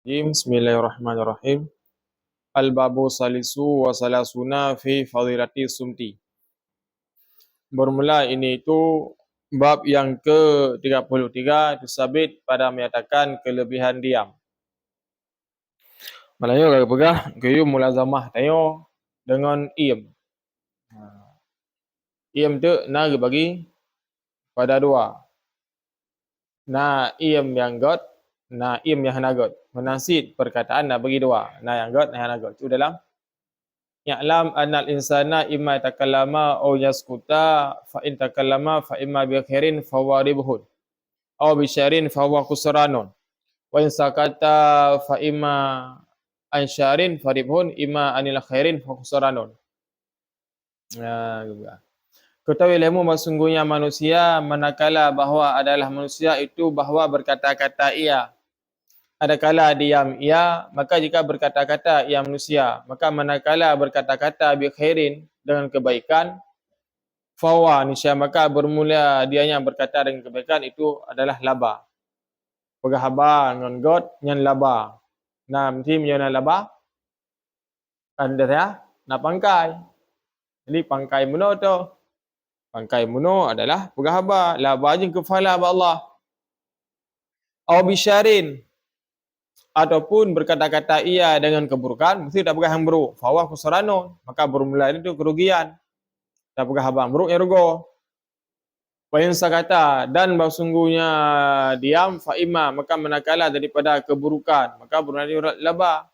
Bismillahirrahmanirrahim. Al-babu salisu wa salasuna fi fadilati sumti. Bermula ini itu bab yang ke-33 disabit pada menyatakan kelebihan diam. Malahnya kalau pegah kayu mulazamah tayo dengan iem. Iem tu nak bagi pada dua. Na iem yang got, na iem yang hanagot. Menasid perkataan nak bagi dua. Na yang got, na yang hanagot. Itu dalam ya'lam anal insana imma takallama aw yaskuta fa in takallama fa imma bi khairin fa huwa ribhun aw bi syarrin fa huwa khusranun wa in sakata fa imma an syarrin fa ribhun imma anil khairin fa khusranun. Juga. Ketahuilah sesungguhnya manusia manakala bahawa adalah manusia itu bahawa berkata-kata ia. Adakala diam ia, maka jika berkata-kata ia manusia, maka manakala berkata-kata bi khairin dengan kebaikan, fawa nisya maka bermula dianya berkata dengan kebaikan itu adalah laba. Pegahaba dengan god nyan laba. Nah, mesti menyana laba. Anda ya, nak pangkai. Jadi pangkai muno tu. Pangkai muno adalah pegahaba, laba jeng kefala ba Allah. Aw bisyarin ataupun berkata-kata ia dengan keburukan, mesti tak pegah yang buruk. Fawah khusranun, maka bermula itu kerugian. Tak pegah abang buruk yang rugo. Wa in sakata dan sesungguhnya diam fa imma maka manakala daripada keburukan, maka bermula laba.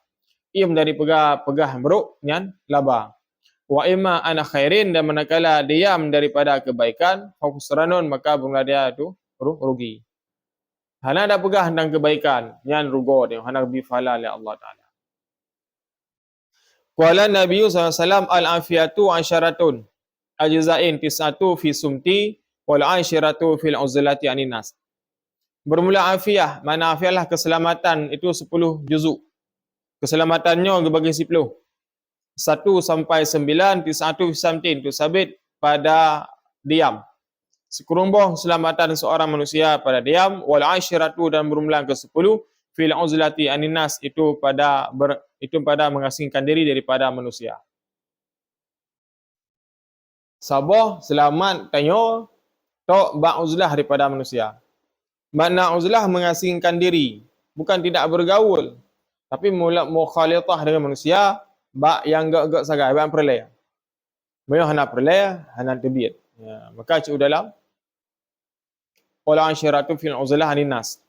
Im dari pegah buruk nyan laba. Wa imma ana khairin dan manakala diam daripada kebaikan, fa khusranun maka bermula dia itu rugi. Hana ada pegah tentang kebaikan, yang rugo dia, hana bifala oleh Allah Ta'ala. Qala Nabi SAW al-afiyatu asyaratun, ajza'in tis'atu fi sumti, wal asyiratu fil uzlati anin nas. Bermula afiyah, mana afiyah lah keselamatan, itu 10 juzuk. Keselamatannya bagi 10. 1 sampai 9, tis'atu fi samtin, itu sabit pada diam. Sekerumbung keselamatan seorang manusia pada diam, wal asyiratu dan bermula ke-10 fil uzlati aninnas itu pada mengasingkan diri daripada manusia. Sabah selamat tanyo tok ba uzlah daripada manusia. Makna uzlah mengasingkan diri, bukan tidak bergaul, tapi mula mukhalitah dengan manusia, ba yang gak sagai, ba perleh. Bayo hana perleh, hana tebiat. Ya, maka cik dalam wala asyiratu fil uzlah anin nas.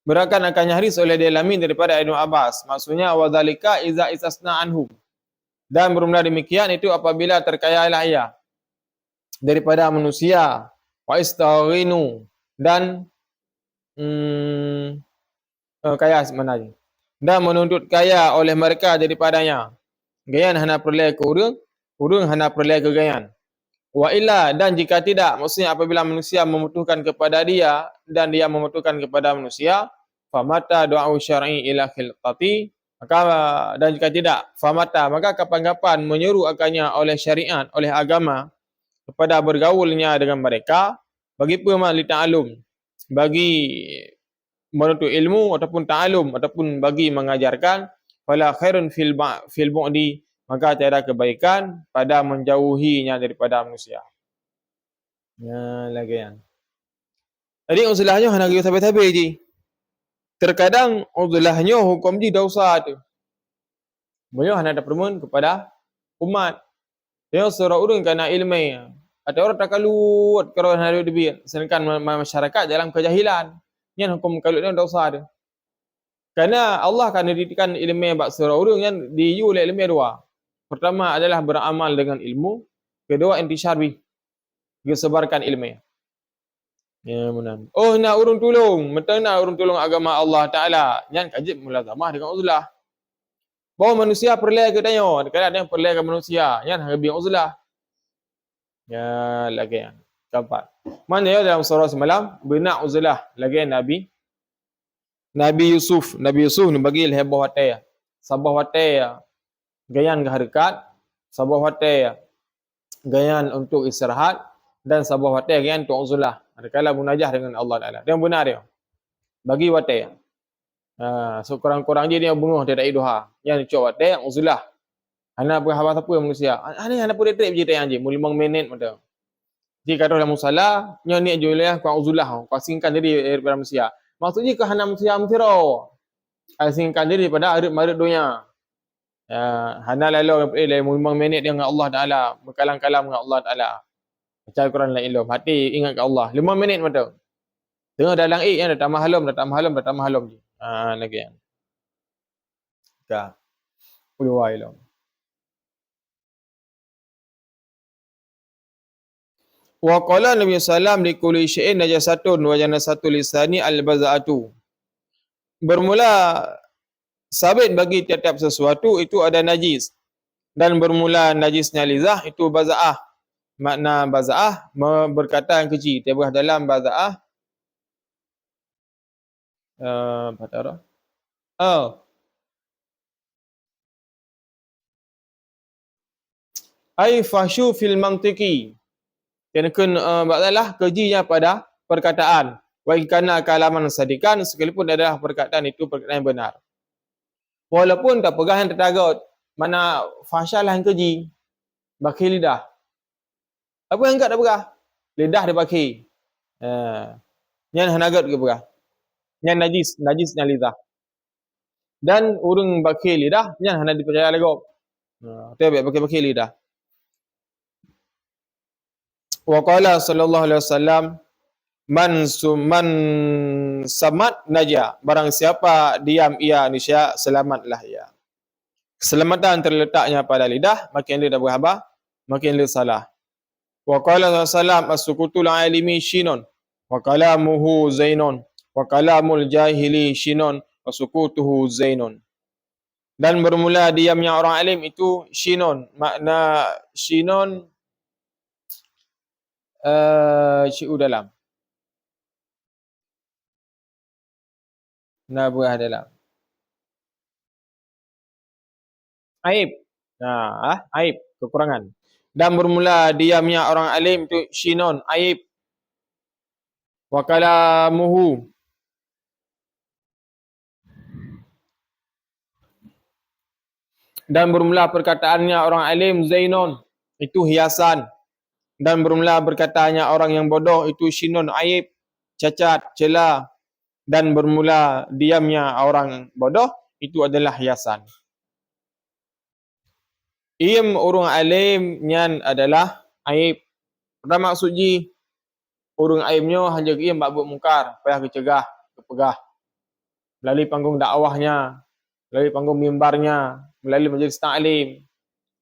Berakan akan nyaris oleh dia lamin daripada Ibnu Abbas. Maksudnya wadzalika iza istasna anhum. Dan bermula demikian itu apabila terkayalah ia daripada manusia, wa istaghinu dan kaya sebenarnya. Dan menuntut kaya oleh mereka daripadanya. Gayan hana perleh ke urang hana perleh ke gayan. Wa illa dan jika tidak, maksudnya apabila manusia membutuhkan kepada dia dan dia membutuhkan kepada manusia, famata du'au syar'i ila khilqati, maka dan jika tidak, famata maka kapan-kapan menyeru akannya oleh syariat, oleh agama kepada bergaulnya dengan mereka, bagi apa li ta'alum, bagi menuntut ilmu ataupun ta'alum ataupun bagi mengajarkan, fala khairun fil bu'di, maka tiada kebaikan pada menjauhinya daripada manusia. Ya, lagi yang. Jadi uzlahnya hanya kita sampai-sampai je. Terkadang uzlahnya hukum di dosa tu. Beliau hanya ada permohon kepada umat. Dia surah urung kena ilmu. Ada orang tak kalut kalau hari lebih. Sedangkan masyarakat dalam kejahilan. Yang hukum kalutnya dosa tu. Karena Allah akan didikan ilmu bak surah urung yang diyu oleh ilmu dua. Pertama adalah beramal dengan ilmu, kedua intisyar bih, disebarkan ilmu. Ya benar. Oh nak urung tolong, betul nak urung tolong agama Allah Taala. Yang kajib mulazamah dengan uzlah. Bahawa manusia perlu ke tanya, kadang-kadang perlu ke manusia, yang lebih uzlah. Ya lagi yang keempat. Mana ya dalam surah semalam bina uzlah lagi Nabi Yusuf ni bagi heboh hati. Sabah hati gayan ke harakat, sabah hati gayan untuk istirahat, dan sabah hati gayan untuk uzlah. Adakala munajah dengan Allah Taala. Yang benar dia. Bagi hati. So kurang-kurang dia bunguh dia tak duha. Yang cok dia yang uzulah. Hana berhabas apa manusia. Hana pun dia trip je tayang je. 5 minit macam. Jadi kalau dalam musala, nyo ni juliah kau uzulah. Kau singkan diri daripada manusia. Maksudnya ke hana manusia amtiro. Singkan diri daripada arit-marit dunia. Hana lalu 5 minit dengan Allah Taala, berkalam-kalam dengan Allah Taala. Baca Quran la ilmu. Hati ingat ke Allah. 5 minit macam. Tengok dalam yang dah tambah halum je. Lagi yang. Ka. Puluh wa ilmu. Wa qala Nabi sallam li kulli syai'in najasatun wa janasatu lisani al-baza'atu. Bermula sabit bagi tiap-tiap sesuatu itu ada najis. Dan bermula najisnya lidah itu baza'ah. Makna baza'ah berkata yang keji. Tiap dalam baza'ah patara. Ai fahsyu fil mantiqi. Yang baktalah kejinya pada perkataan. Wa kana kalaman sadikan sekalipun adalah perkataan itu perkataan yang benar. Walaupun tak pegah yang tertagut. Mana fahsyalah yang keji. Baki lidah. Apa yang tak pegah? Lidah dia baki. Yang hanagat ke pegah. Yang najisnya lidah. Dan urung baki lidah, yang hana dipercaya lagi. Dia baki lidah. Wa qala sallallahu alaihi wasallam man samat naja, barang siapa diam ia niscaya selamatlah ia. Keselamatan terletaknya pada lidah, makin dia dah berhabah, makin dia salah. Wa qala sallallahu alaihi wasallam as-sukutul alimi shinun wa kalamuhu zainun wa kalamul jahili shinun wa sukutuhu zainun. Dan bermula diamnya orang alim itu shinun, makna shinun syi'u dalam. Nabuah dalam. Aib. Aib, kekurangan. Dan bermula diamnya orang alim itu syinon, aib. Wa kalamuhu. Dan bermula perkataannya orang alim zainon, itu hiasan. Dan bermula berkataannya orang yang bodoh itu syinon, aib, cacat, celah. Dan bermula diamnya orang bodoh itu adalah hiasan. Im orang alim nyan adalah aib. Pertama maksudnya orang aibnya hanya ia buat mungkar, payah kecegah, kepegah. Melalui panggung dakwahnya, melalui panggung mimbarnya, melalui majlis ta'lim,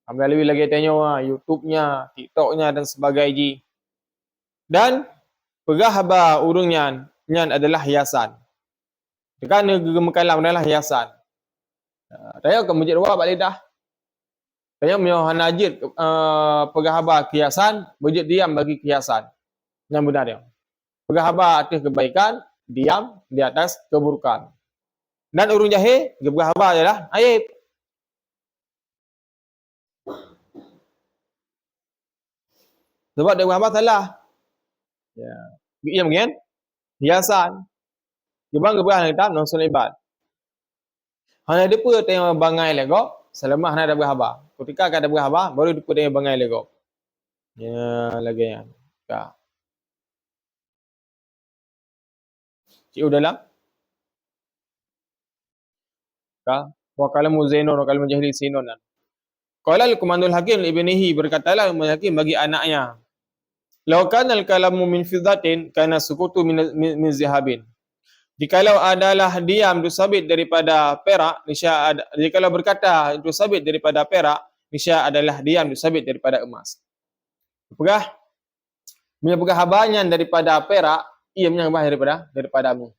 melalui lagi tanya YouTube-nya, TikTok-nya dan sebagainya. Dan pegah haba urungnya nyan adalah hiasan. Tekan gemekalam adalah hiasan. Tanya ke masjid dua balik dah. Tanya mio hanajid pegah haba kiasan, masjid diam bagi kiasan. Yang benar dia. Pegah haba atas kebaikan, diam di atas keburukan. Dan urung jahil, pegah haba adalah aib. Sebab dia haba salah. Ya. Ia mungkin hiasan. Jebang keberang kita nonton ibad. Hanya depa tengok bangai lego, selama hana ada berhaba. Ketika ada berhaba, baru depa tengok bangai lego. Ya, lagi yang. Ka. Cik dalam. Ka. Wa kalamu zainun wa kalamu jahili sinun. Qala al-Qamandul Hakim ibnihi, berkatalah Imam Hakim bagi anaknya. Law kana al-kalamu min fiddatin kana sukutu min zihabin. Jikalau adalah diam itu sabit daripada perak, niscaya jikalau berkata itu sabit daripada perak, niscaya adalah diam itu sabit daripada emas. Pegah menyebutkan habanyan daripada perak, ia menyebutkan daripadamu.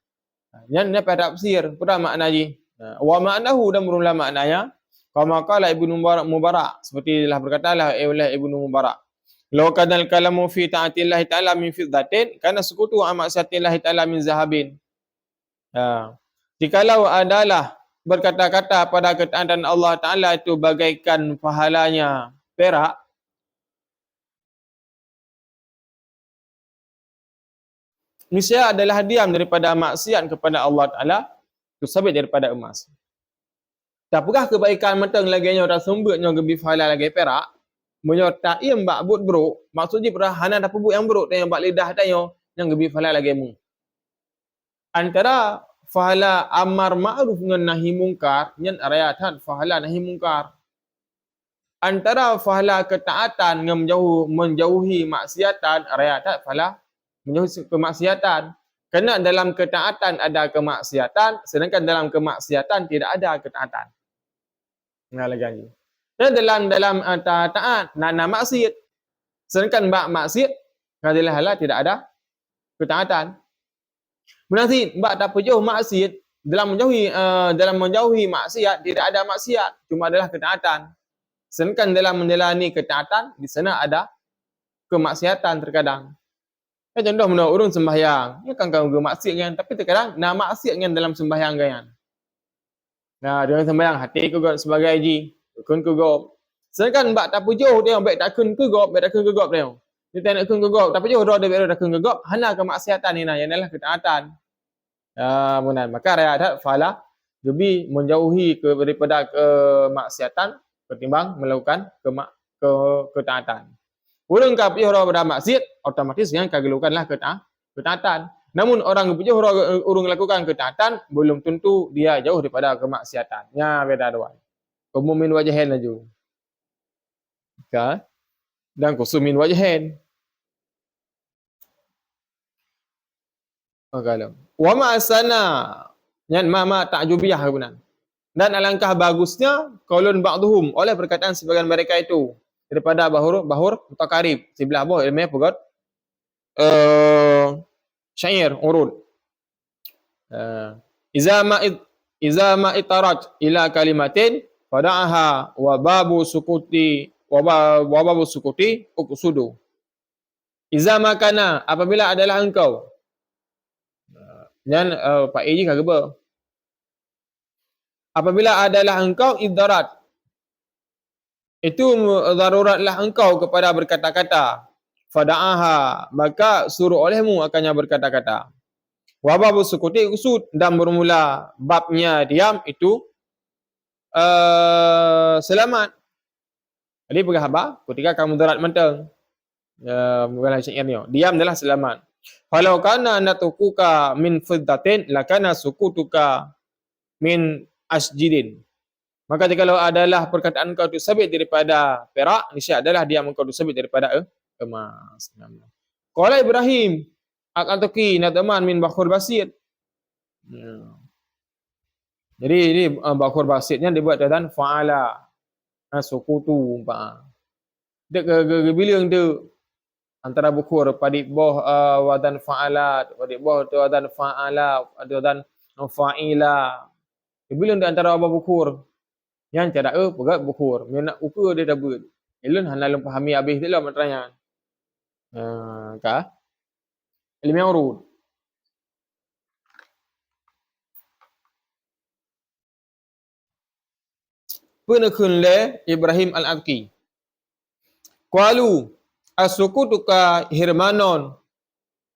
Yang pada tafsir, pada makna ji. Wa ma'nahu dan berula maknanya, kama qala Ibnu Mubarak, seperti telah berkatalah oleh Ibnu Mubarak. Law kana al-kalamu fi ta'atillah ta'ala min fiddatin, kana sukutu amasatillah ta'ala min zahabin. Jikalau adalah berkata-kata pada ketaatan Allah Ta'ala itu bagaikan pahalanya perak, niscaya adalah diam daripada maksiat kepada Allah Ta'ala, tu sabit daripada emas. Tapukah kebaikan mentang lagi nya dak sumber nya gebi fahala lagi perak, menyerta iem bak but buruk, maksudnya perahana dak pebut yang buruk dan yang bak lidah tayo yang gebi fahala lagi mu. Antara fahala amar ma'ruf dengan nahi mungkar, nyen arayatan fahala nahi mungkar. Antara fahala ketaatan dengan menjauhi maksiatan, arayatan fahala menjauhi kemaksiatan. Kerana dalam ketaatan ada kemaksiatan, sedangkan dalam kemaksiatan tidak ada ketaatan. Nah lagi. Dan dalam taat nak maksiat, sedangkan maksiat kadilah hala tidak ada ketaatan. Berarti mbak tak jauh maksiat, dalam menjauhi maksiat tidak ada maksiat, cuma adalah ketaatan. Sedangkan dalam menjalani ketaatan di sana ada kemaksiatan terkadang. Contoh menurut urung sembahyang, ya kan kau maksiat kan, tapi terkadang nak maksiat kan dalam sembahyang kan. Nah, dengan sembahyang hati ku sebagai haji, kun ku gop. Sedangkan mbak tak pujuh dia baik tak kun ku gop, baik tak kun ku gop dia. Dia tak nak kun ku gop, tapi pujuh dia baik tak kun ku gop, hana kemaksiatan ni yang adalah ketaatan. Munan maka raya fala gebi menjauhi daripada kemaksiatan ketimbang melakukan ketaatan. Urang ka pijuh ora maksiat, otomatis yang kagelukanlah ketaatan. Namun orang pijuh urang lakukan ketaatan, belum tentu dia jauh daripada kemaksiatan. Nya beda dua. Umumin wajahin laju. Ka? Dan kusumin wajahin. Kalau wa ma sana yan ma ta'jubiyah benar. Dan alangkah bagusnya qaulun ba'dhum oleh perkataan sebagian mereka itu daripada bahur mutakarib sebelah bawah ilmu pegot syair urud iza ma itaraj ila kalimatin fada'aha wa babu sukuti uqsudu. Iza makana apabila adalah engkau dan Pak Eji kagak apabila adalah engkau idarat itu daruratlah engkau kepada berkata-kata, fada'aha maka suruh olehmu akannya berkata-kata. Wa babu sukuti usud dan bermula babnya diam itu selamat. Jadi berapa? Ketika kamu darat menteng. Bukanlah syairnya. Diam adalah selamat. Falau kana natukuka min fiddatin lakana sukutuka min asjidin. Maka jikalau adalah perkataan kau itu sabit daripada perak, niscaya adalah diam kau itu sabit daripada emas. Qala Ibrahim aqantuki nataman min bakhur basit. Jadi ini bakhur basitnya dibuat dengan fa'ala. Sukutu umpama. Dek bilang tu antara bukhur padik boh wadan fa'alat, padik boh tu wadan fa'ala, wadan fa'ila. Bilang di antara apa bukhur yang cara pegat bukhur nak ukur dia dabut ilun hanal pahami habis dia matranya ka ilmu yang urut penekun le Ibrahim al-Aqi qalu as-sukutuka hirmanon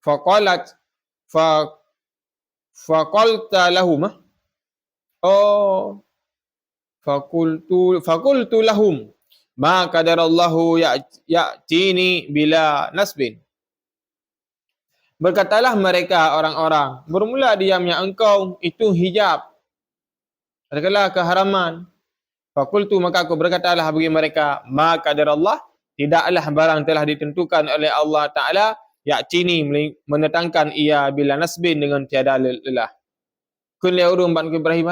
faqalat faqalta lahum Fakultu lahum ma qadarallahu ya'tini bila nasbin. Berkatalah mereka orang-orang, bermula diamnya engkau itu hijab. Adalah keharaman. Fakultu maka aku berkatalah bagi mereka, ma qadarallah tidaklah barang telah ditentukan oleh Allah Ta'ala ya'tini mendatangkan ia bila nasbin dengan tiada lelah. Kun le urung ban Ibrahim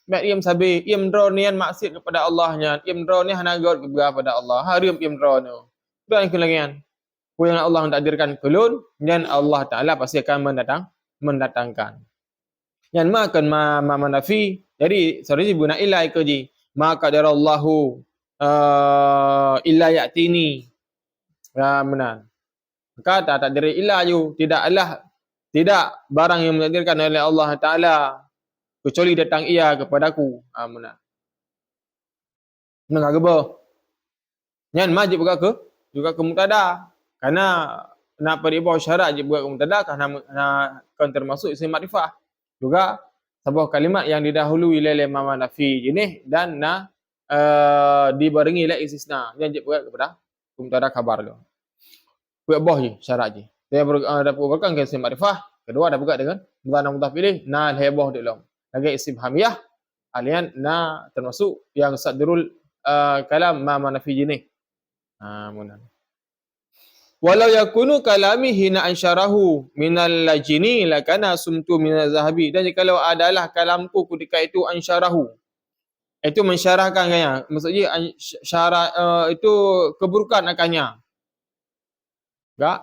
mak iam sabi iam dro nian maksiat kepada Allahnya iam dro ni hanagot kepada Allah harim iam dro no dan kelagian yang Allah mentakdirkan kulun dan Allah Taala pasti akan mendatangkan yang makan manafi jadi sorry guna illa ikoji maka darallahu illa ya'tini benar maka tak takdir illa ju tidak barang yang mentakdirkan oleh Allah Taala kecuali datang ia kepadaku. Benar. Benar ke apa? Yang majib juga ke mutada. Karena nak pada bawah syarat je buat ke mutada, karena kan termasuk isim makrifah. Juga sebuah kalimat yang didahului oleh ma nafi jenis dan dibarengi oleh istisna yang jep kepada mubtada khabar tu. Buat boh je syarat je. Dia ada berkan ke isim makrifah, kedua ada buka dengan dhanna mudhaf ilaih na heboh dik long. Lagi istifhamiyah alian na termasuk yang sadrul kalam ma nafi jenis. Munan. Walau yakunu kalami hina ansyarahu minal lajini lakana sumtu minaz zahabi. Dan jikalau adalah kalamku ketika itu ansyarahu, itu mensyarahkan akannya, maksudnya itu keburukan akannya.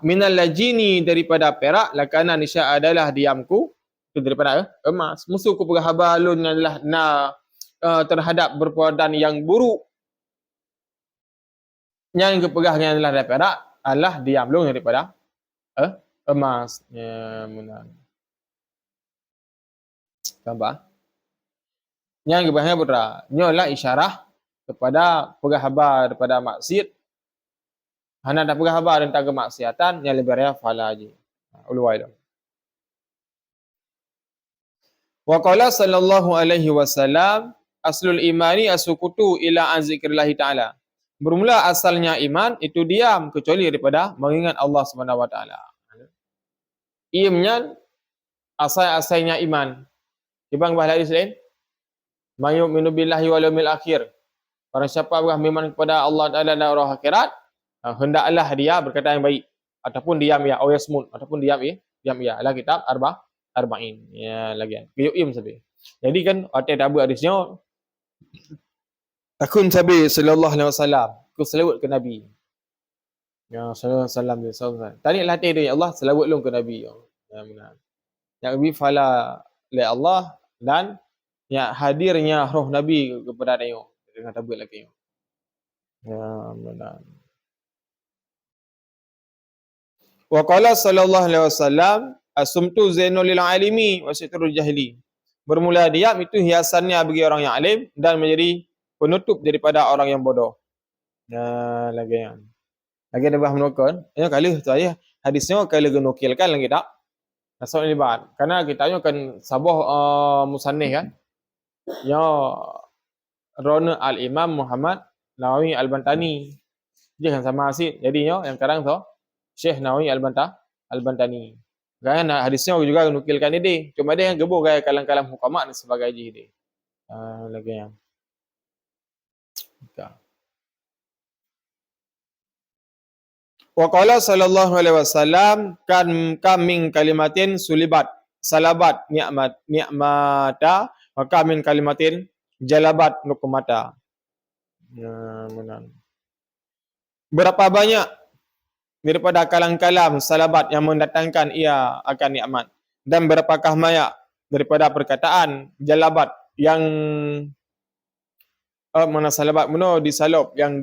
Minal lajini daripada perak, lakana nisya adalah diamku itu daripada emas. Musuhku berhabalun adalah terhadap berperbuatan yang buruk. Yang kepegahnya adalah dari perak, adalah diam long daripada emas. Menang. Tambah. Yang kepegahnya putra, nyolah isyarah kepada pegah daripada maksiat. Hana ada pegah tentang kemaksiatan yang lebih raya fala je. Ulwailah. Wa qala sallallahu alaihi wasallam aslul imani asukutu ila an zikrillah ta'ala. Bermula asalnya iman itu diam kecuali daripada mengingat Allah Subhanahu wa taala. Iamnya asal-asalnya iman. Ibang bahasa hadis lain. Mayu'minu billahi wal yawmil akhir. Orang siapa beriman kepada Allah Taala dan hari akhirat, hendaklah dia berkata yang baik ataupun diam ya au yasmun ataupun diam ya. Lah kitab arba'in. Ya lagi. Qiyum sabi. Jadi kan ada tabu hadisnya akun sabi sallallahu alaihi wasallam ku selawat ke nabi. Ya sallallahu alaihi wasallam. Tadi latih dia Allah selawat long ke nabi. Ya benar. Yang nabi fala li Allah dan ya hadirnya roh nabi kepada dia dengan tabu lagi. Ya benar. Wa qala sallallahu alaihi wasallam asumtu zainul lil alimi wa sitrul jahili. Bermula diam itu hiasannya bagi orang yang alim dan menjadi penutup daripada orang yang bodoh. Ya lagi yang. Lagi ada bahagian menukar. Ya kali tu ayah hadisnya kali genukilkan lagi tak. Nasab libat. Karena kita kan sabah musannif kan. Ya Rona al-Imam Muhammad Nawawi Al-Bantani. Dia kan sama asid. Jadinya yang sekarang tu Syekh Nawawi Al-Bantani. Kan hadisnya juga nukilkan ini. Cuma dia yang gebur gaya kalam-kalam hukamat dan sebagainya ini. Lagi yang. Wa qala sallallahu alaihi wasallam kan min kalimatin sulibat salabat ni'mata wa min kalimatin jalabat nukumata. Berapa banyak daripada kalam-kalam salabat yang mendatangkan ia akan nikmat, dan berapakah banyak daripada perkataan jalabat yang mana salabat mana disalop yang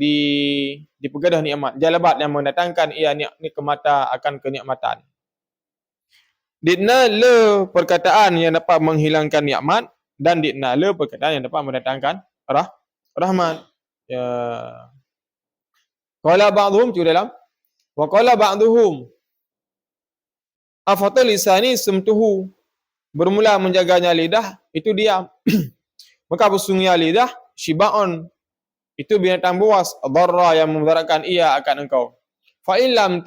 dipegadah nikmat, jalabat yang mendatangkan ia nikmata akan kenikmatan. Dina le perkataan yang dapat menghilangkan nikmat dan dina le perkataan yang dapat mendatangkan rahmat. Ya. Qala ba'dhum tu dalam wa qala ba'dhum afatal lisani sumtuhu. Bermula menjaganya lidah itu diam. Maka bersungguhnya lidah shiba'un itu binatang buas dharra yang memudaratkan ia akan engkau. Fa illam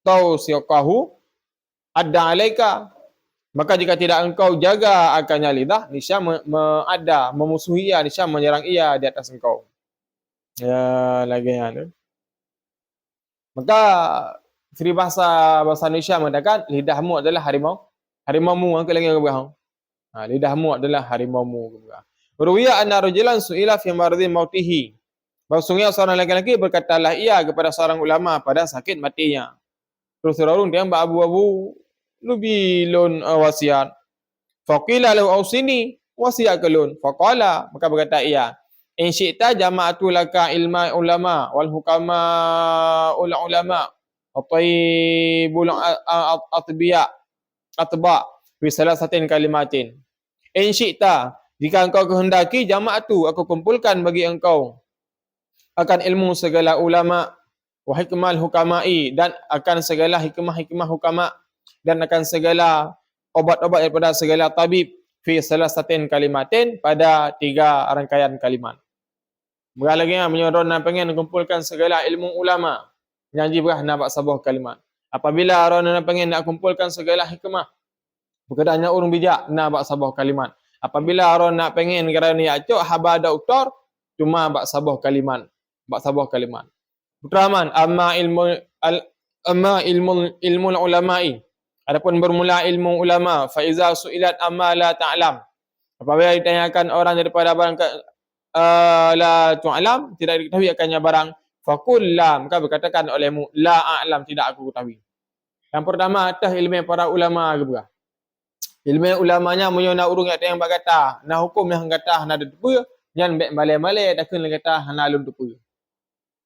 tawsiqahu adda alaika. Maka jika tidak engkau jaga akannya lidah, niscaya memusuhi ia, niscaya menyerang ia di atas engkau. Ya lagi ada. Maka bahasa Indonesia mengatakan lidahmu adalah harimaumu angkat lagi ke belakang. Lidahmu adalah harimaumu. Ruwiya anna rajulan su'ila fi maradhi mautihi. Bahawasanya seorang lelaki berkatalah ia kepada seorang ulama pada sakit matinya. Terus orang dia abu-abu lubilun wasiat. Faqila lahu ausini wasiat kelun. Faqala maka berkata ia, in syi'ta jama'atu laka ilma ulama wal hukama ulama wa tayyibul atba fi salasatin kalimatin. In syi'ta, jika engkau kehendaki jama'atu aku kumpulkan bagi engkau akan ilmu segala ulama wa hikmal hukama'i dan akan segala hikmah-hikmah hukama dan akan segala obat-obat daripada segala tabib fi salasatin kalimatin pada 3 rangkaian kalimat. Berah lagi menyorong dan pengen kumpulkan segala ilmu ulama. Janji berah nak buat sebuah kalimat. Apabila orang nak pengen nak kumpulkan segala hikmah, berkedahnya urung bijak nak buat sebuah kalimat. Apabila orang nak pengen kerana ni acuk haba doktor, cuma buat sebuah kalimat. Buat sebuah kalimat. Putraman, amma ilmu ulama'i. Adapun bermula ilmu ulama, fa iza su'ilat amma la ta'lam. Apabila ditanyakan orang daripada barang la tu'lam, tidak diketahui akannya barang, faqul la, maka berkatakan olehmu la a'lam, tidak aku ketahui. Yang pertama atas ilmu para ulama ke berah. Ilmu ulamanya munyo nak urung yang berkata, nak hukum yang kata nak depa, jangan bek malai-malai dak kena kata hana lun depa.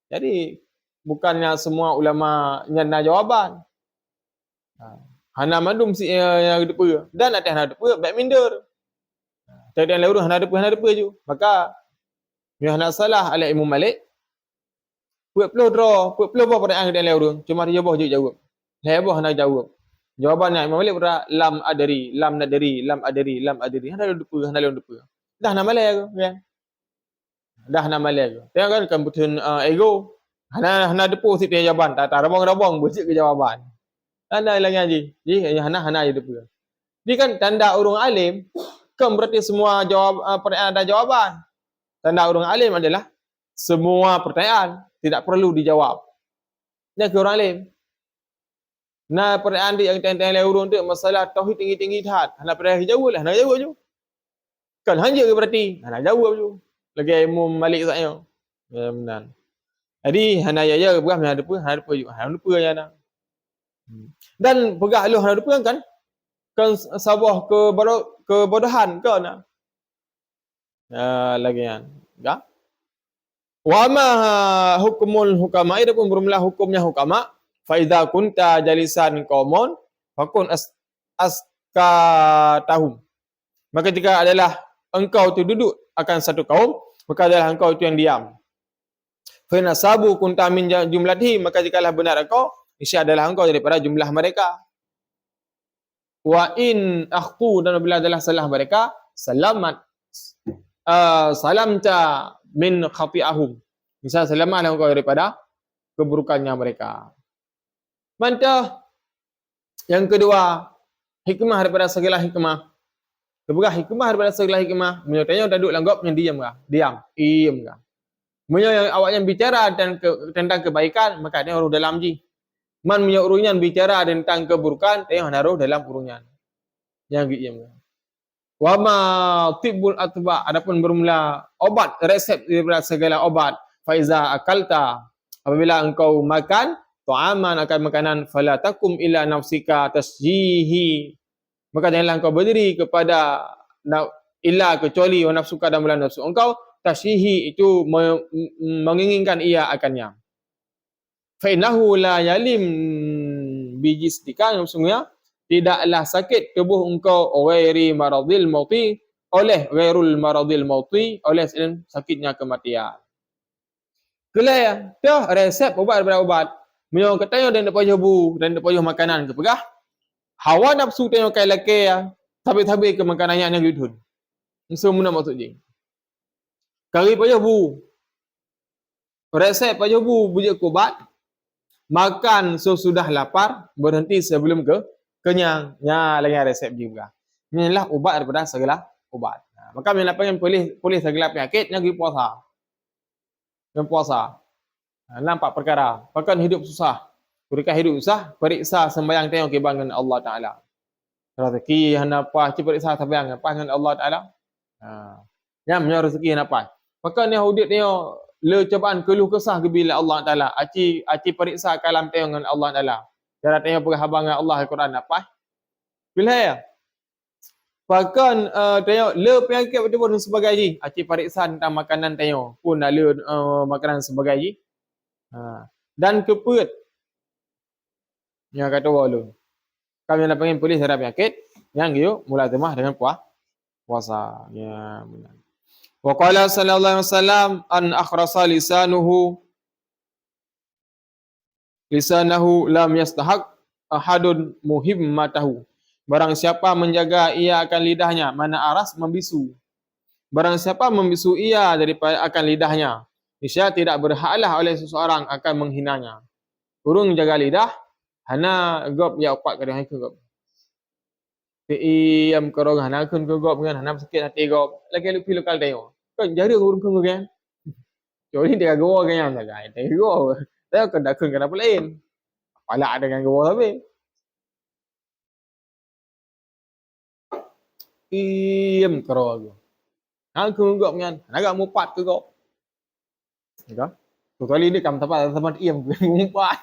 Jadi bukannya semua ulama yang nak jawapan. Hana mandum si yang depa dan atas hana depa bek minder. Jadi yang lain hana depa je. Maka yang hana salah ala Imam Malik. Puak pelo pertanyaan dia lain cuma dia jawab je jawab. Lebah hana jawab. Jawabannya Imam Malik berkata lam adri. Hana depa. Dah hana malai ke kan? Dah hana malai ke. Tengok kan betul ego. Hana depa si jawapan. Tak rabang-rabang buat ke jawapan. Tanda lagi ji hana je depa. Dia kan tanda urung alim, kan berarti semua pertanyaan ada jawaban. Tanda urung alim adalah semua pertanyaan tidak perlu dijawab. Ni ke orang alim. Nah, pertanyaan dia yang tanya-tanya urung tu masalah tauhid tinggi-tinggi dah. Hana pernah jawab lah, hana jawab je. Kan hanja ke berarti? Hana jawab je. Lagi Imam Malik saya. Ya benar. Jadi hana ya berah hana depa je. Hana depa je nak. Dan pegah lu hana depa kan sebuah kebodohan ke nak. Lagi kan. Ya. Wa ma hukmul hukama, itu pun bermula hukumnya hukama. Fa idza kunta jalisan qaumun fakun askatahum. Maka jika adalah engkau tu duduk akan satu kaum, maka adalah engkau itu yang diam. Fa nasabu kunta min jumlatihi, maka jikalah benar engkau, isya adalah engkau daripada jumlah mereka. Wa in akhtu, dan bila adalah salah mereka, salamta min khati'ahum. Misal selamatlah engkau daripada keburukannya mereka. Mantap. Yang kedua, hikmah daripada segala hikmah. Keberah hikmah daripada segala hikmah. Menyatanya tak duduk langgap yang diam kah? Diam. Kah? Yang awak yang bicara tentang kebaikan, maka dia orang dalam ji. Man punya urunyan bicara tentang keburukan, dia naruh dalam urunyan. Yang diam kah? Wa ma tibbul atba, adapun bermula obat, resep daripada segala obat. Faiza akalta, apabila engkau makan ta'aman, akan makanan, fala takum ila nafsika tasjihi, maka janganlah engkau berdiri kepada illa kecuali nafsuka dan mula nafsu engkau, tasjihi itu menginginkan ia akannya. Fa innahu la yalim bijistika, sesungguhnya tidaklah sakit tubuh engkau ghairi maradil mauti, oleh ghairul maradil mauti, oleh sakitnya kematian. Kelai ya, resep ubat daripada ubat. Menyo katanya dan depa bu dan depa makanan ke pegah. Hawa nafsu tengok kai laki ya. Tabi-tabi ke makanannya yang gidun. Semua maksud je. Kari pa bu. Resep pa bu bujuk ubat. Makan sesudah lapar, berhenti sebelum kenyang. Ya lagi resep juga. Inilah ubat daripada segala ubat. Maka bila pengen pulih segala penyakit yang pergi puasa. Dan puasa. Nampak perkara. Bahkan hidup susah. Ketika hidup susah, periksa sembahyang tengok kebangan Allah Ta'ala. Rezeki apa? Periksa sembahyang apa dengan Allah Ta'ala. Yang punya rezeki apa? Bahkan yang hidup tengok le cobaan keluh kesah ke bila Allah Ta'ala. Aci periksa kalam tengok dengan Allah Ta'ala. Cara tengok perhabang dengan Allah Al-Quran apa? Bila ya? Bahkan tengok le penyakit betul-betul sebagai ji. Aci periksa tentang makanan tengok pun le makanan sebagai ji. Dan keput yang kata walu. Kami nak pengen polis terhadap penyakit yang gitu mulai temah dengan puasa. Ya benar. Wa qala sallallahu alaihi wasallam an akhrasa lisanahu lam yastahaq ahadun muhimmatahu. Barang siapa menjaga ia akan lidahnya, mana aras membisu. Barang siapa membisu ia daripada akan lidahnya, niscaya tidak berhaklah oleh seseorang akan menghinanya. Urung jaga lidah, hana gop ya upat kadang hai gop. Tiam korong hana kun gop ngan hana sakit hati gop. Lagi lu pilu kal dayo. Kan jari urung kun kan. Jadi dia gowo kan yang jaga. Dia gowo. Dia kan dak kun kan apa lain. Pala dengan gowo tapi. Tiam korong. Hana kun gop ngan. Hana gak mupat ke gop. Kan? Kecuali dia kam tempat iam ngumpat.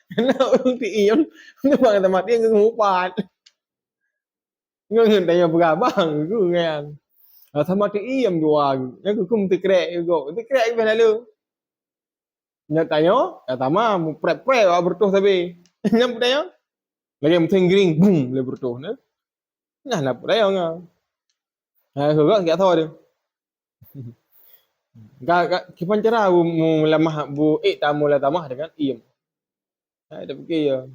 Kena urung tiam. Dia bang tempat dia ngumpat. Ngân tanya berabang ku kan. Sama ti iam dua. Yang ku tikrek juga. Tikrek ke lalu. Nya tanya, kata mah mu prep-prep bertuh tapi. Nya tanya. Lagi mungkin gering boom le bertuh ne. Nah nak tanya nga. Ha ku gak tahu dia. Gak kipan cara mu lemah bu tamu la tamah dengan iam. Ha dah fikir ya.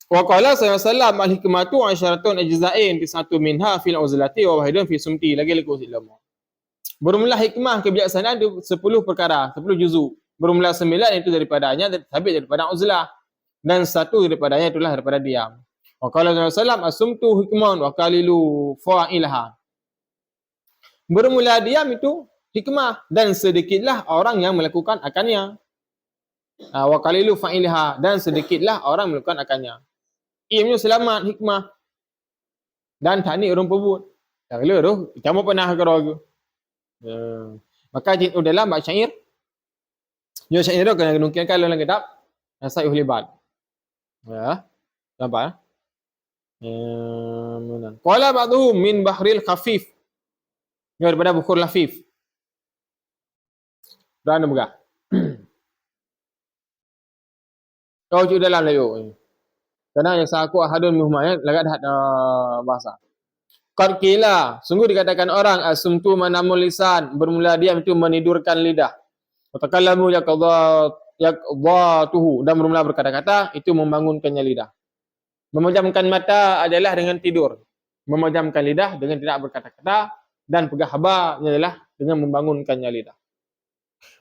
Wa qala sallallahu al-hikmatu 'asyaratun ajza'in fi satu minha fil uzlati wa wahidun fi sumti lagi ilmu. Bermula hikmah kebijaksanaan itu 10 perkara, 10 juzuk. Bermula 9 itu daripadanya habis daripada uzlah dan satu daripadanya itulah daripada diam. Wa qala sallallahu asumtu hikman wa qalilu fa'ilaha. Bermula diam itu hikmah dan sedikitlah orang yang melakukan akannya. Wa qalilu fa'ilaha dan sedikitlah orang melakukan akannya. Iamnya selamat hikmah dan tani orang pebut. Dah lu tu, kamu pernah ke rogu. Maka jin dalam bab syair. Yo syair tu kena nukilkan dalam kitab Nasaihul Ibad. Ya. Nampak? Mana? Qala ba'dhum min bahril khafif. Daripada bukhur lafif. Dan begah. Kau cuba dalam layu. Karena yang sahaku ahadun muhmaya lagat had bahasa. Qad qila, sungguh dikatakan orang asumtu manamul lisan, bermula diam itu menidurkan lidah. Wa takallamu yaqdatuhu dan bermula berkata-kata itu membangunkannya lidah. Memejamkan mata adalah dengan tidur. Memejamkan lidah dengan tidak berkata-kata dan pegah haba adalah dengan membangunkannya lidah.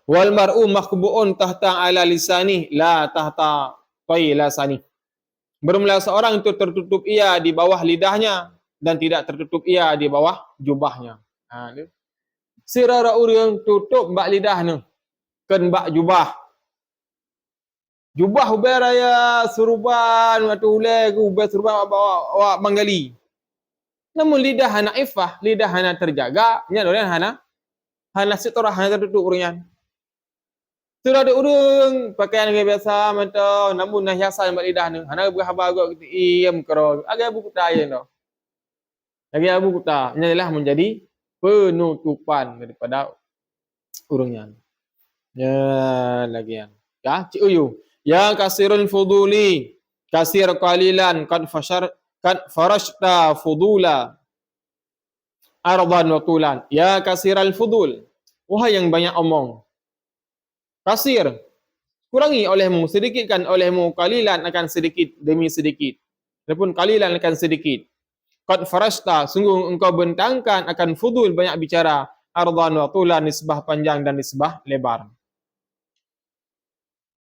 Wal mar'u makhbu'un tahta ala lisani la tahta lasani. Bermula seorang itu tertutup ia di bawah lidahnya dan tidak tertutup ia di bawah jubahnya. Sirara urang tutup bak lidah ni. Ken bak jubah. Jubah ubai raya suruban waktu ulai ke ubai suruban awak manggali. Namun lidah hana ifah, lidah hana terjaga, nya dolen hana sitorah hana tertutup urang. Sudah ada urang pakaian gaya biasa mata namun nah hiasan bak lidah ni. Hana berhabar gak kita iam kero. Agak buku tayen tu. Lagi abu kuta, ini adalah menjadi penutupan daripada urangnya. Ya, lagian. Ya, cik uyu. Ya kasirul fuduli, kasir qalilan qad farashta fudula ardan wa tulan. Ya kasirul fudul. Wahai yang banyak omong. Kasir, kurangi olehmu, sedikitkan olehmu, qalilan akan sedikit demi sedikit. Adapun qalilan akan sedikit. Qad farashta, sungguh engkau bentangkan akan fudul banyak bicara, ardan wa tulan, nisbah panjang dan nisbah lebar.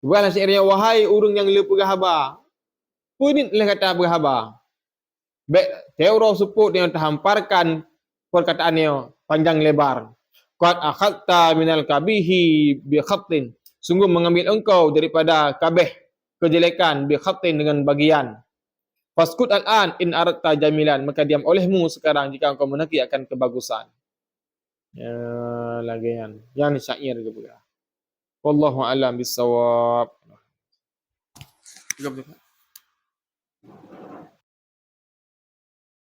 Bukanlah syairnya, wahai urang yang le berhabar. Punitlah kata berhabar. Baik teoro suput yang terhamparkan perkataannya panjang lebar. Qad akhadta minal kabihi bi khatin. Sungguh mengambil engkau daripada kabeh kejelekan bi khatin dengan bagian. Faskut al-an in aradta jamilan, maka diam olehmu sekarang jika engkau menaki akan kebagusan. Ya, lagian. Yang syair juga. Wallahu a'lam bissawab.